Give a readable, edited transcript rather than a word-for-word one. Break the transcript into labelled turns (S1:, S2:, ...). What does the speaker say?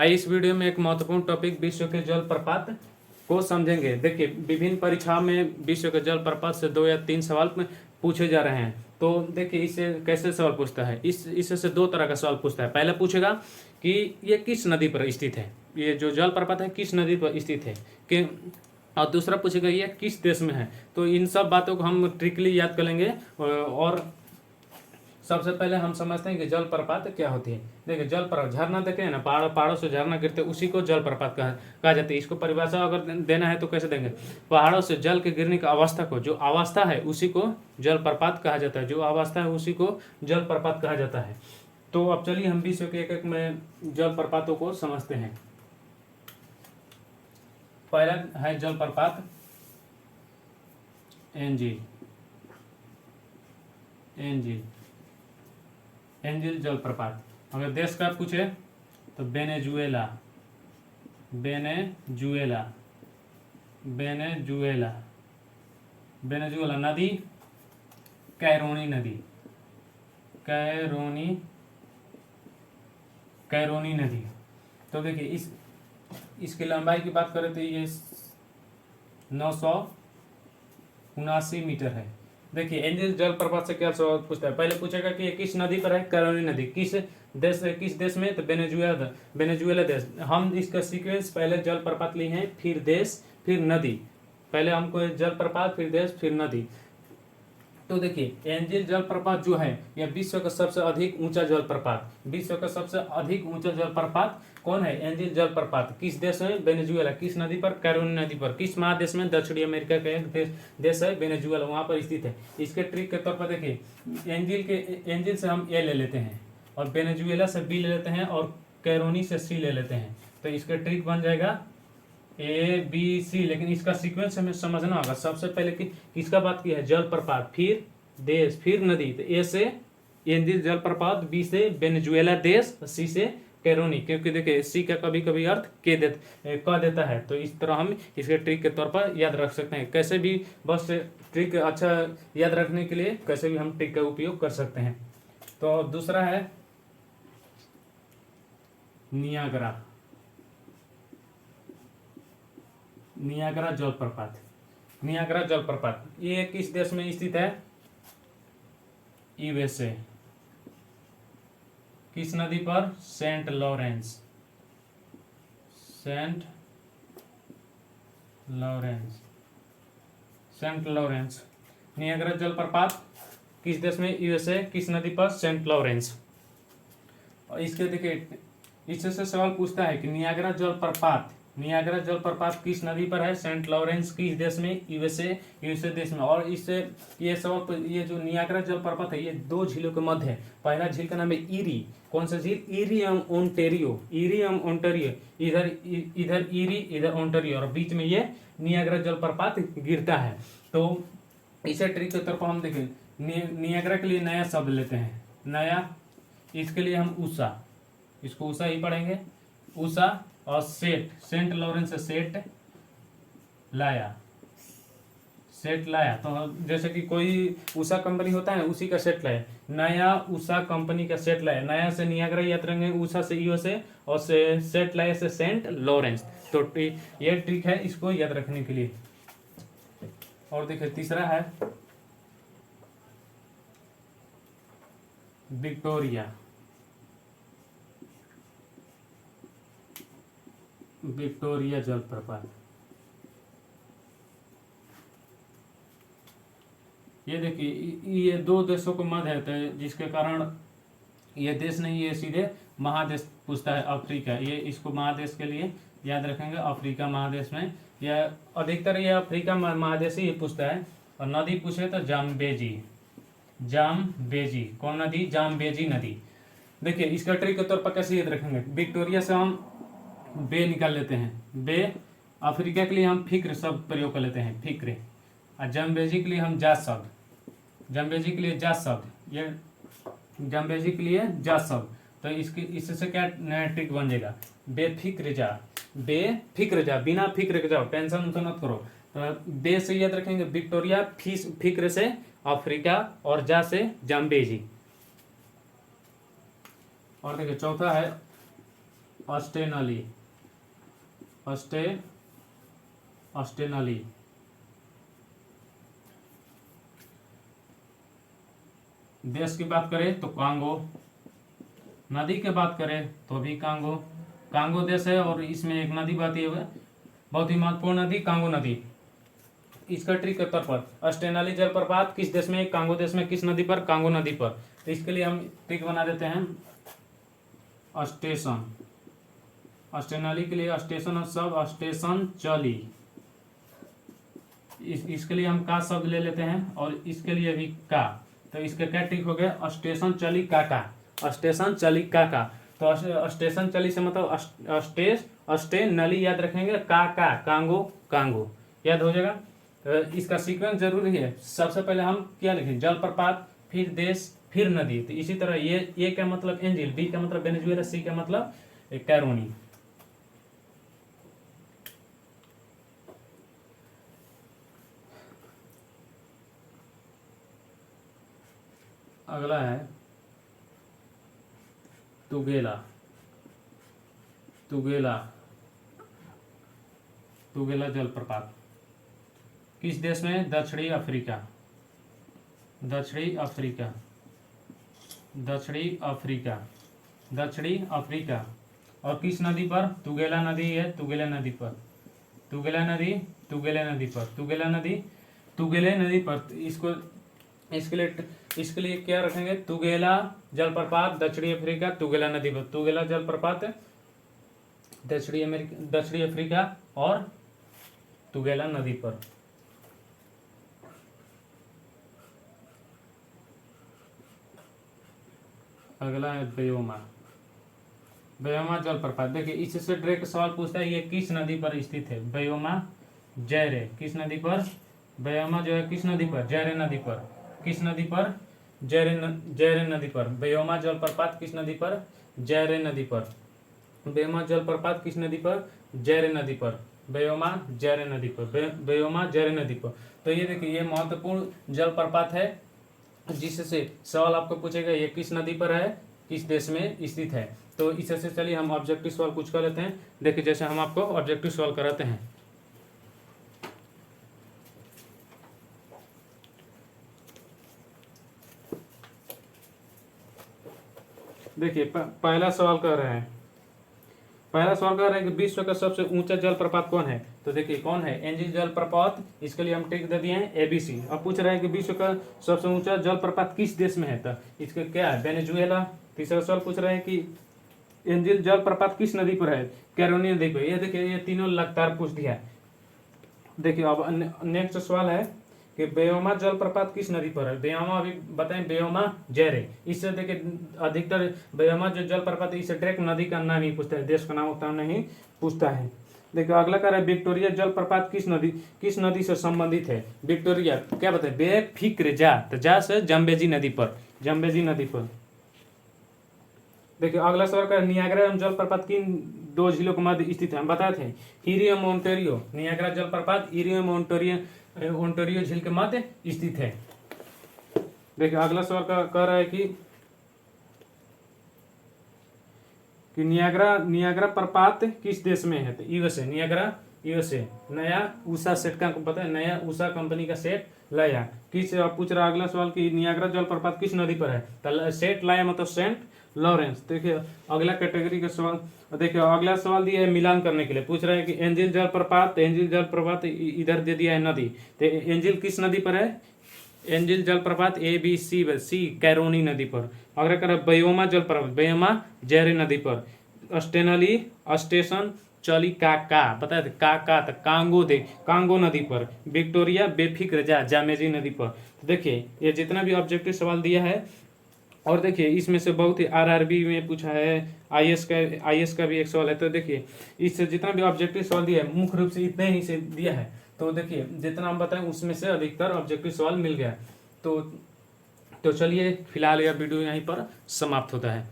S1: आइए इस वीडियो में एक महत्वपूर्ण टॉपिक विश्व के जलप्रपात को समझेंगे। देखिए, विभिन्न परीक्षाओं में विश्व के जलप्रपात से 2 या 3 सवाल पूछे जा रहे हैं। तो देखिए, इससे कैसे सवाल पूछता है, इससे 2 तरह का सवाल पूछता है। पहला पूछेगा कि ये किस नदी पर स्थित है, ये जो जलप्रपात है किस नदी पर स्थित है कि, और दूसरा पूछेगा ये किस देश में है। तो इन सब बातों को हम ट्रिकली याद कर लेंगे। और सबसे पहले हम समझते हैं कि जलप्रपात क्या होती है। देखिए, जलप्रपात, झरना देखे हैं ना, पहाड़ों से झरना गिरते, उसी को जलप्रपात कहा जाता है। इसको परिभाषा अगर देना है तो कैसे देंगे, पहाड़ों से जल के गिरने की अवस्था को, जो अवस्था है उसी को जलप्रपात कहा जाता है, जो अवस्था है उसी को जलप्रपात कहा जाता है। तो अब चलिए हम विश्व के एक में जलप्रपातों को समझते हैं। पहला है जलप्रपात एंजिल जलप्रपात। अगर देश का पूछे तो वेनेजुएला नदी कैरोनी नदी। तो देखिए, इसकी लंबाई की बात करें तो ये 979 मीटर है। देखिए, एंजिल जलप्रपात से क्या सवाल पूछता है, पहले पूछेगा कि ये किस नदी पर है, कैरोनी नदी। किस देश में, तो वेनेजुएला देश। हम इसका सीक्वेंस पहले जलप्रपात लिए हैं, फिर देश, फिर नदी। पहले हमको जलप्रपात, फिर देश, फिर नदी। तो देखिए, एंजिल जलप्रपात जो है यह विश्व का सबसे अधिक ऊंचा जलप्रपात, विश्व का सबसे अधिक ऊंचा जलप्रपात कौन है, एंजिल जलप्रपात। किस देश में, वेनेजुएला। किस नदी पर, कैरोनी नदी पर। किस महादेश में, दक्षिणी अमेरिका का एक देश है वेनेजुएला, वहां पर स्थित है। इसके ट्रिक के तौर पर देखिए, एंजिल से हम ए ले लेते हैं, और वेनेजुएला से बी ले लेते हैं, और कैरोनी से सी ले लेते हैं। तो इसका ट्रिक बन जाएगा ABC। लेकिन इसका सीक्वेंस हमें समझना होगा। सबसे पहले किसका बात की है, जलप्रपात, फिर देश, फिर नदी। तो ए से एंजिल जलप्रपात, बी से वेनेजुएला देश, सी से कैरोनी। क्योंकि देखिए, सी का कभी कभी अर्थ कह देता है। तो इस तरह हम इसके ट्रिक के तौर पर याद रख सकते हैं। कैसे भी, बस ट्रिक अच्छा याद रखने के लिए कैसे भी हम ट्रिक का उपयोग कर सकते हैं। तो दूसरा है नियाग्रा जलप्रपात। ये किस देश में स्थित है, USA। किस नदी पर, सेंट लॉरेंस। नियाग्रा जलप्रपात किस देश में, USA। किस नदी पर, सेंट लॉरेंस। और इसके देखिए, इससे सवाल पूछता है कि नियाग्रा जलप्रपात किस नदी पर है, सेंट लॉरेंस। किस देश में, यूएसए देश में। और इससे ये सवाल, ये जो नियाग्रा जलप्रपात है ये 2 झीलों के मध्य है। पहला झील का नाम है ईरी। कौन सा झील, ईरी एवं ओंटारियो। इधर ईरी, इधर ओंटारियो, और बीच में ये नियाग्रा जलप्रपात गिरता है। तो इसे ट्रिक के तौर पर हम देखें, नियाग्रा के लिए नया शब्द लेते हैं, नया। इसके लिए हम ऊषा, इसको ऊषा ही पढ़ेंगे, ऊषा। और सेंट लॉरेंस से सेट लाया। तो जैसे कि कोई उषा कंपनी होता है, उसी का सेट लाया, नया उषा कंपनी का सेट लाया। नया से नियाग्रा याद रखेंगे, उषा से USA, और सेट लाया से सेंट लॉरेंस। तो ये ट्रिक है इसको याद रखने के लिए। और देखिए, तीसरा है विक्टोरिया जलप्रपात। ये देखिए, ये 2 देशों को मध्य है, जिसके कारण ये देश नहीं, ये सीधे महादेश पूछता है, अफ्रीका। ये इसको महादेश के लिए याद रखेंगे, अफ्रीका महादेश में। यह अधिकतर ये अफ्रीका महादेश ही पूछता है। और नदी पूछे तो जाम्बेजी। कौन नदी, जाम्बेजी नदी। देखिए, इसका ट्रिक के तौर पर कैसे याद रखेंगे, विक्टोरिया से हम बे निकाल लेते हैं, बे। अफ्रीका के लिए हम फिक्र शब्द प्रयोग कर लेते हैं, फिक्र। और जाम्बेजी के लिए हम जात शब्द, ये जाम्बेजी के लिए जात शब्द। तो इससे क्या नया ट्रिक बन जाएगा, बेफिक्र जा, बिना फिक्र के जाओ, टेंशन मत करो। तो बे से याद रखेंगे विक्टोरिया, फिक्र से अफ्रीका, और जा से जाम्बेजी। और देखिए, चौथा है ऑस्टेनली, ऑस्टेनली। देश की बात करें तो कांगो, नदी की बात करें तो भी कांगो, कांगो देश है और इसमें एक नदी बहती है, बहुत ही महत्वपूर्ण नदी कांगो नदी। इसका ट्रिक के तौर पर ऑस्टेनली जलप्रपात किस देश में, कांगो देश में, किस नदी पर, कांगो नदी पर। तो इसके लिए हम ट्रिक बना देते हैं स्टेशन, ऑस्टेनली के लिए स्टेशन शब्द स्टेशन चली, इसके लिए हम का शब्द ले लेते हैं और इसके लिए भी का। तो इसका क्या ट्रिक हो गया, स्टेशन चली का, स्टेशन चली का। तो स्टेशन चली से मतलब अस्टे नली याद रखेंगे, का कांगो कांगो याद हो जाएगा। तो इसका सीक्वेंस जरूरी है, सबसे पहले हम क्या लिखें, जलप्रपात, फिर देश, फिर नदी। तो इसी तरह ये क्या मतलब एंजिल, बी का मतलब वेनेजुएला, सी का मतलब कैरोनी। अगला है तुगेला, तुगेला, तुगेला जलप्रपात किस देश में, दक्षिणी अफ्रीका, दक्षिणी अफ्रीका, दक्षिणी अफ्रीका, दक्षिणी अफ्रीका। और किस नदी पर, तुगेला नदी है, तुगेला नदी पर, तुगेला नदी, तुगेला नदी पर, तुगेला नदी, तुगेले नदी पर। इसको इसके लिए क्या रखेंगे, तुगेला जलप्रपात दक्षिणी अफ्रीका, तुगेला नदी पर, तुगेला जलप्रपात दक्षिणी अफ्रीका और तुगेला नदी पर। अगला है बेयोमा, बेयोमा जलप्रपात। देखिए इससे डायरेक्ट सवाल पूछता है ये किस नदी पर स्थित है, बेयोमा जैरे, किस नदी पर, बेयोमा जो है किस नदी पर, जैरे नदी पर, किस नदी पर, जैरे नदी पर। बेयोमा जलप्रपात किस नदी पर, जैरे नदी पर, बेयोमा जलप्रपात किस नदी पर, जैरे नदी पर, बेयोमा जैरे नदी पर, बेयोमा जैरे नदी पर। तो ये देखिए ये महत्वपूर्ण जलप्रपात है, जिससे सवाल आपको पूछेगा ये किस नदी पर है, किस देश में स्थित है। तो इससे चलिए हम ऑब्जेक्टिव सवाल कुछ कर लेते हैं। देखिए जैसे हम आपको ऑब्जेक्टिव सवाल कराते हैं, देखिए पहला सवाल कर रहे हैं, पहला सवाल कर रहे हैं कि विश्व का सबसे ऊंचा जलप्रपात कौन है। तो देखिए कौन है, एंजिल जलप्रपात। इसके लिए हम टिक दे दिए हैं ABC। अब पूछ रहे हैं कि विश्व का सबसे ऊंचा जलप्रपात किस देश में है, तो इसका क्या है, वेनेजुएला। तीसरा सवाल पूछ रहे हैं कि एंजिल जलप्रपात किस नदी पर है, कैरोनी नदी पर। ये देखिए ये तीनों लगातार पूछ दिया है। देखिए अब नेक्स्ट सवाल है कि बेयोमा जलप्रपात किस नदी पर है, बेयोमा अभी बताएं, बेयोमा जैरे। इससे देखिए अधिकतर बेयोमा जो जलप्रपात है इससे डायरेक्ट नदी का नाम ही पूछता है, देश का नाम उतना नहीं पूछता है। देखिए अगला कह रहा है विक्टोरिया जलप्रपात किस नदी से संबंधित है, विक्टोरिया क्या बताए, बेफिक्र जा, तो जा से जम्बेजी नदी पर, जम्बेजी नदी पर। देखिए अगला सवाल का नियाग्रा जलप्रपात किन दो झीलों के मध्य स्थित है, हम बताए थे ईरी एवं ओंटारियो, नियाग्रा जलप्रपात ईरी एवं ओंटारियो झील के मध्य स्थित है। देखिए अगला सवाल का कह रहा है कि नियाग्रा प्रपात किस देश में है, तो यूएसए, नियाग्रा यूएसए। नया उषा सेट का पता है, नया उषा कंपनी का सेट लाया। किस पूछ रहा अगला सवाल कि नियाग्रा जलप्रपात किस नदी पर है, तो सेट लाया मतलब सेंट लॉरेंस। देखिए अगला कैटेगरी का सवाल, देखिए अगला सवाल दिया है मिलान करने के लिए, पूछ रहा है कि एंजिल जलप्रपात इधर दे दिया है नदी, तो एंजिल किस नदी पर है, एंजिल जलप्रपात ABC कैरोनी नदी पर। अगला कर बेयोमा जलप्रपात, बेयोमा जैरे नदी पर। अस्टेनली स्टेशन चली का पता है, का तो कांगो नदी पर। विक्टोरिया बेफिक्र जा, जामेजी नदी पर। तो देखिए ये जितना भी ऑब्जेक्टिव सवाल दिया है, और देखिए इसमें से बहुत ही RRB में पूछा है, IS का भी एक सवाल है। तो देखिए इससे जितना भी ऑब्जेक्टिव सवाल दिया है मुख्य रूप से इतने ही से दिया है। तो देखिए जितना हम बताएं उसमें से अधिकतर ऑब्जेक्टिव सवाल मिल गया। तो चलिए फिलहाल यह वीडियो यहीं पर समाप्त होता है।